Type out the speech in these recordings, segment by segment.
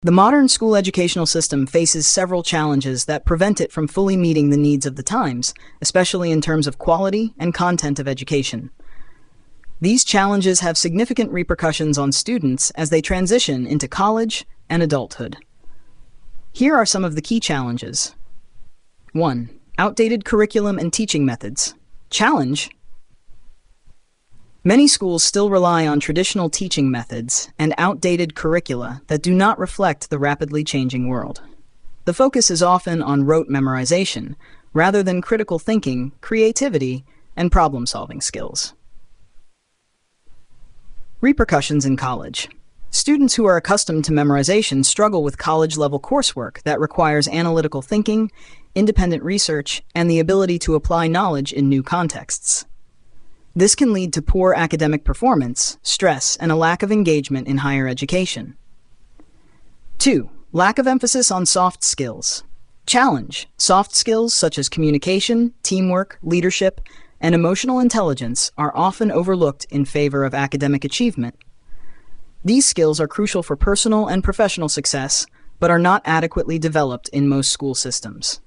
The modern school educational system faces several challenges that prevent it from fully meeting the needs of the times, especially in terms of quality and content of education. These challenges have significant repercussions on students as they transition into college and adulthood. Here are some of the key challenges. 1. Outdated curriculum and teaching methods. Challenge: many schools still rely on traditional teaching methods and outdated curricula that do not reflect the rapidly changing world. The focus is often on rote memorization, rather than critical thinking, creativity, and problem-solving skills. Repercussions in college. Students who are accustomed to memorization struggle with college-level coursework that requires analytical thinking, independent research, and the ability to apply knowledge in new contexts. This can lead to poor academic performance, stress, and a lack of engagement in higher education. 2. Lack of emphasis on soft skills. Challenge: soft skills such as communication, teamwork, leadership, and emotional intelligence are often overlooked in favor of academic achievement. These skills are crucial for personal and professional success, but are not adequately developed in most school systems.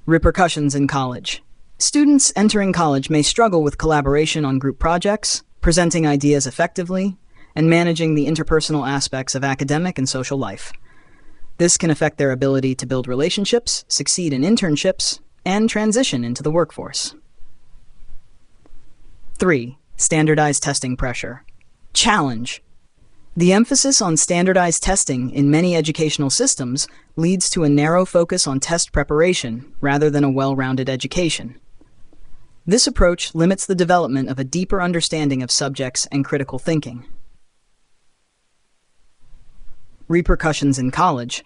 Repercussions in college. Students entering college may struggle with collaboration on group projects, presenting ideas effectively, and managing the interpersonal aspects of academic and social life. This can affect their ability to build relationships, succeed in internships, and transition into the workforce. 3. Standardized testing pressure. Challenge: the emphasis on standardized testing in many educational systems leads to a narrow focus on test preparation rather than a well-rounded education. This approach limits the development of a deeper understanding of subjects and critical thinking. Repercussions in college.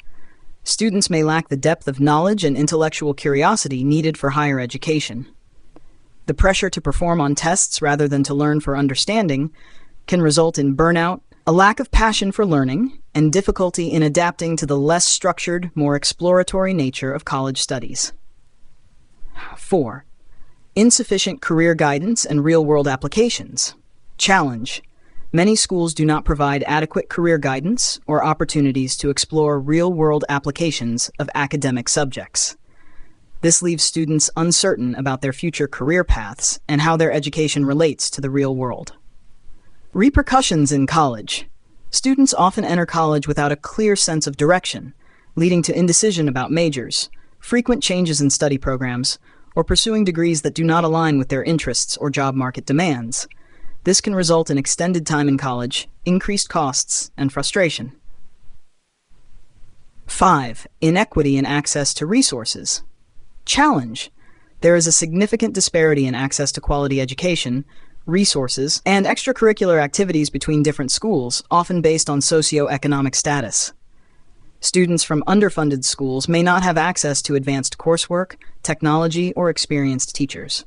Students may lack the depth of knowledge and intellectual curiosity needed for higher education. The pressure to perform on tests rather than to learn for understanding can result in burnout, a lack of passion for learning, and difficulty in adapting to the less structured, more exploratory nature of college studies. 4. Insufficient career guidance and real-world applications. Challenge: many schools do not provide adequate career guidance or opportunities to explore real-world applications of academic subjects. This leaves students uncertain about their future career paths and how their education relates to the real world. Repercussions in college. Students often enter college without a clear sense of direction, leading to indecision about majors, frequent changes in study programs, or pursuing degrees that do not align with their interests or job market demands. This can result in extended time in college, increased costs, and frustration. 5. Inequity in access to resources. Challenge: there is a significant disparity in access to quality education, resources, and extracurricular activities between different schools, often based on socioeconomic status. Students from underfunded schools may not have access to advanced coursework, technology, or experienced teachers.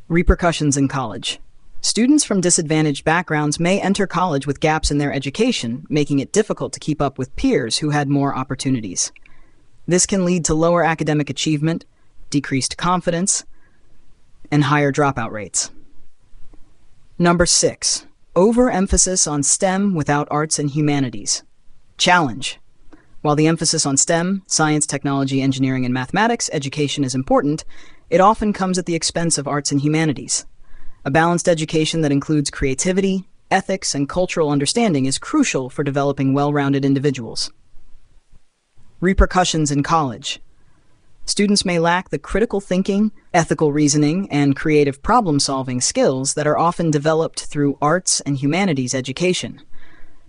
Repercussions in college. Students from disadvantaged backgrounds may enter college with gaps in their education, making it difficult to keep up with peers who had more opportunities. This can lead to lower academic achievement, decreased confidence, and higher dropout rates. Number 6. Overemphasis on STEM without arts and humanities. Challenge: while the emphasis on STEM, science, technology, engineering, and mathematics education is important, it often comes at the expense of arts and humanities. A balanced education that includes creativity, ethics, and cultural understanding is crucial for developing well-rounded individuals. Repercussions in college. Students may lack the critical thinking, ethical reasoning, and creative problem-solving skills that are often developed through arts and humanities education.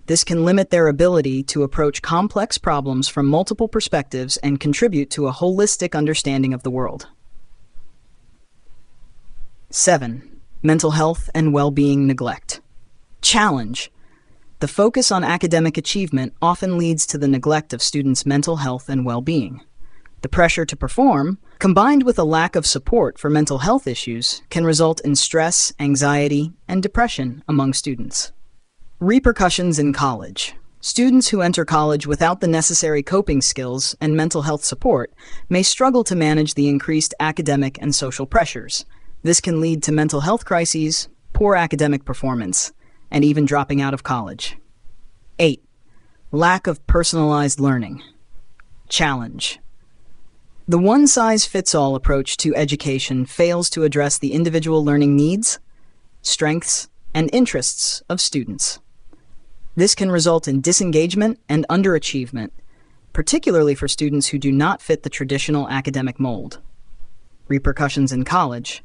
This can limit their ability to approach complex problems from multiple perspectives and contribute to a holistic understanding of the world. 7. Mental health and well-being neglect. Challenge: the focus on academic achievement often leads to the neglect of students' mental health and well-being. The pressure to perform, combined with a lack of support for mental health issues, can result in stress, anxiety, and depression among students. Repercussions in college. Students who enter college without the necessary coping skills and mental health support may struggle to manage the increased academic and social pressures. This can lead to mental health crises, poor academic performance, and even dropping out of college. 8. Lack of personalized learning. Challenge. The one-size-fits-all approach to education fails to address the individual learning needs, strengths, and interests of students. This can result in disengagement and underachievement, particularly for students who do not fit the traditional academic mold. Repercussions in college.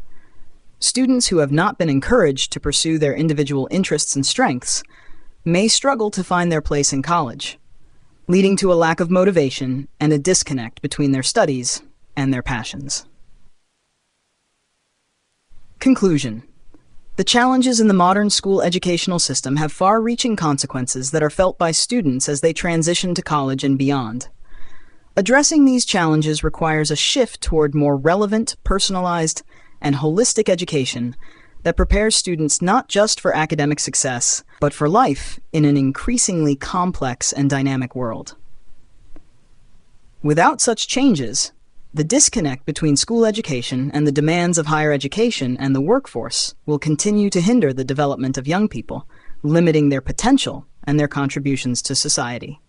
Students who have not been encouraged to pursue their individual interests and strengths may struggle to find their place in college, leading to a lack of motivation and a disconnect between their studies and their passions. Conclusion. The challenges in the modern school educational system have far-reaching consequences that are felt by students as they transition to college and beyond. Addressing these challenges requires a shift toward more relevant, personalized, and holistic education that prepares students not just for academic success, but for life in an increasingly complex and dynamic world. Without such changes, the disconnect between school education and the demands of higher education and the workforce will continue to hinder the development of young people, limiting their potential and their contributions to society.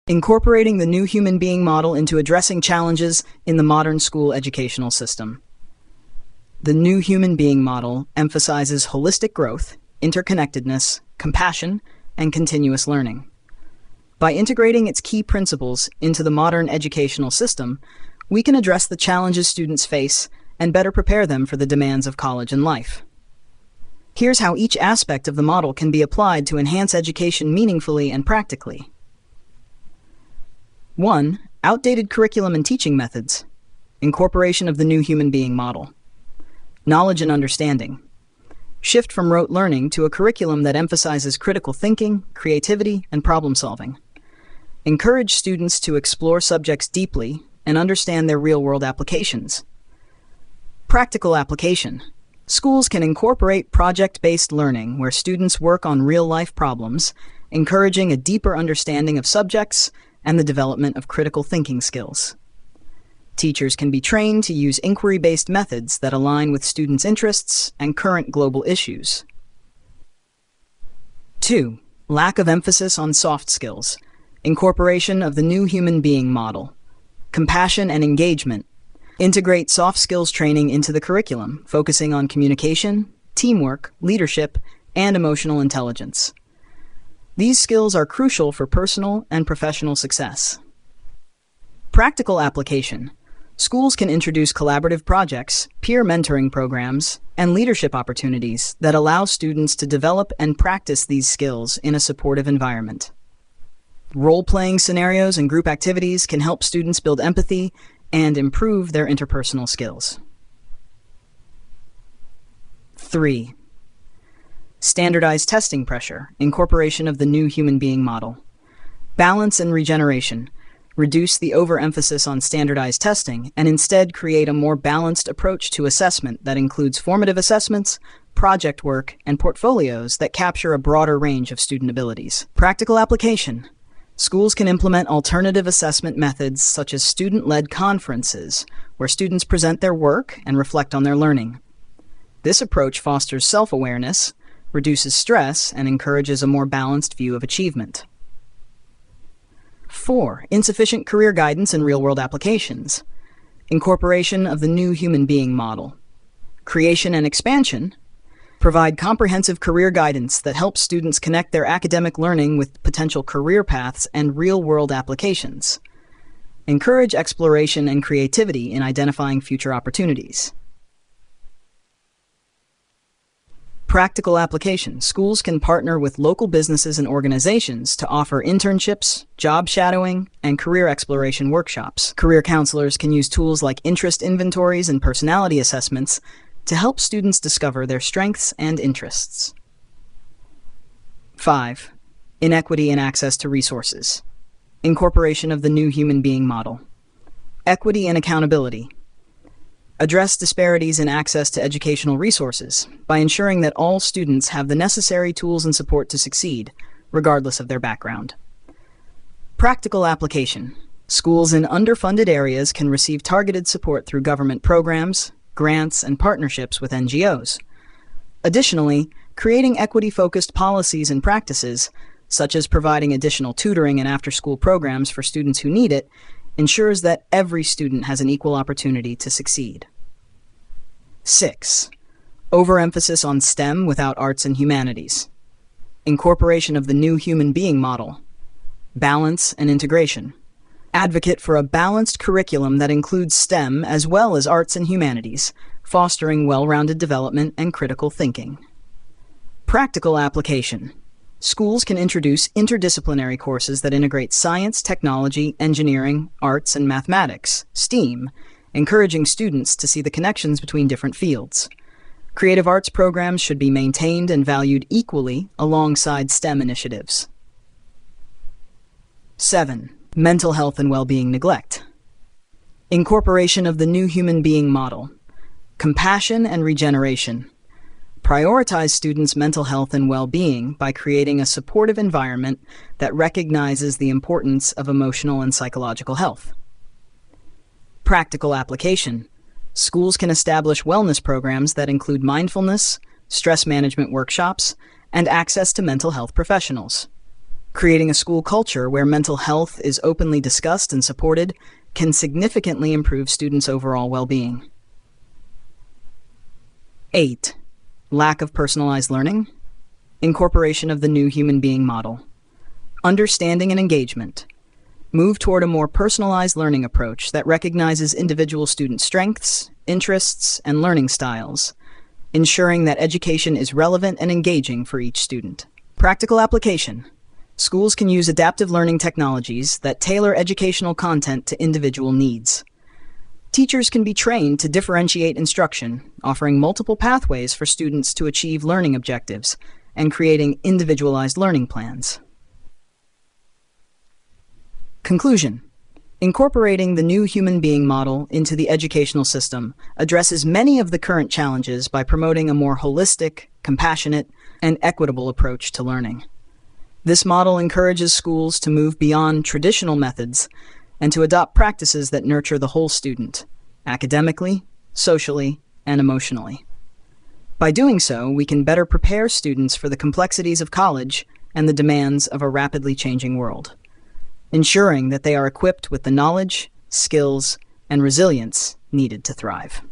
Incorporating the new human being model into addressing challenges in the modern school educational system. The new human being model emphasizes holistic growth, interconnectedness, compassion, and continuous learning. By integrating its key principles into the modern educational system, we can address the challenges students face and better prepare them for the demands of college and life. Here's how each aspect of the model can be applied to enhance education meaningfully and practically. 1. Outdated curriculum and teaching methods. Incorporation of the new human being model. Knowledge and understanding. Shift from rote learning to a curriculum that emphasizes critical thinking, creativity, and problem solving. Encourage students to explore subjects deeply and understand their real-world applications. Practical application. Schools can incorporate project-based learning where students work on real-life problems, encouraging a deeper understanding of subjects and the development of critical thinking skills. Teachers can be trained to use inquiry-based methods that align with students' interests and current global issues. 2. Lack of emphasis on soft skills. Incorporation of the new human being model. Compassion and engagement. Integrate soft skills training into the curriculum, focusing on communication, teamwork, leadership, and emotional intelligence. These skills are crucial for personal and professional success. Practical application. Schools can introduce collaborative projects, peer mentoring programs, and leadership opportunities that allow students to develop and practice these skills in a supportive environment. Role-playing scenarios and group activities can help students build empathy and improve their interpersonal skills. 3. Standardized testing pressure, incorporation of the new human being model. Balance and regeneration. Reduce the overemphasis on standardized testing and instead create a more balanced approach to assessment that includes formative assessments, project work, and portfolios that capture a broader range of student abilities. Practical application. Schools can implement alternative assessment methods such as student-led conferences, where students present their work and reflect on their learning. This approach fosters self-awareness, reduces stress, and encourages a more balanced view of achievement. 4. Insufficient career guidance and real-world applications. Incorporation of the new human being model. Creation and expansion. Provide comprehensive career guidance that helps students connect their academic learning with potential career paths and real-world applications. Encourage exploration and creativity in identifying future opportunities. Practical application. Schools can partner with local businesses and organizations to offer internships, job shadowing, and career exploration workshops. Career counselors can use tools like interest inventories and personality assessments to help students discover their strengths and interests. 5. Inequity in access to resources. Incorporation of the new human being model. Equity and accountability. Address disparities in access to educational resources by ensuring that all students have the necessary tools and support to succeed, regardless of their background. Practical application. Schools in underfunded areas can receive targeted support through government programs, grants, and partnerships with NGOs. Additionally, creating equity-focused policies and practices, such as providing additional tutoring and after-school programs for students who need it, ensures that every student has an equal opportunity to succeed. 6. Overemphasis on STEM without arts and humanities. Incorporation of the new human being model. Balance and integration. Advocate for a balanced curriculum that includes STEM as well as arts and humanities, fostering well-rounded development and critical thinking. Practical application. Schools can introduce interdisciplinary courses that integrate science, technology, engineering, arts, and mathematics, STEAM, encouraging students to see the connections between different fields. Creative arts programs should be maintained and valued equally alongside STEM initiatives. 7. Mental health and well-being neglect. Incorporation of the new human being model. Compassion and regeneration. Prioritize students' mental health and well-being by creating a supportive environment that recognizes the importance of emotional and psychological health. Practical application. Schools can establish wellness programs that include mindfulness, stress management workshops, and access to mental health professionals. Creating a school culture where mental health is openly discussed and supported can significantly improve students' overall well-being. 8. Lack of personalized learning. Incorporation of the new human being model. Understanding and engagement. Move toward a more personalized learning approach that recognizes individual student strengths, interests, and learning styles, ensuring that education is relevant and engaging for each student. Practical application. Schools can use adaptive learning technologies that tailor educational content to individual needs. Teachers can be trained to differentiate instruction, offering multiple pathways for students to achieve learning objectives and creating individualized learning plans. Conclusion. Incorporating the new human being model into the educational system addresses many of the current challenges by promoting a more holistic, compassionate, and equitable approach to learning. This model encourages schools to move beyond traditional methods and to adopt practices that nurture the whole student, academically, socially, and emotionally. By doing so, we can better prepare students for the complexities of college and the demands of a rapidly changing world, ensuring that they are equipped with the knowledge, skills, and resilience needed to thrive.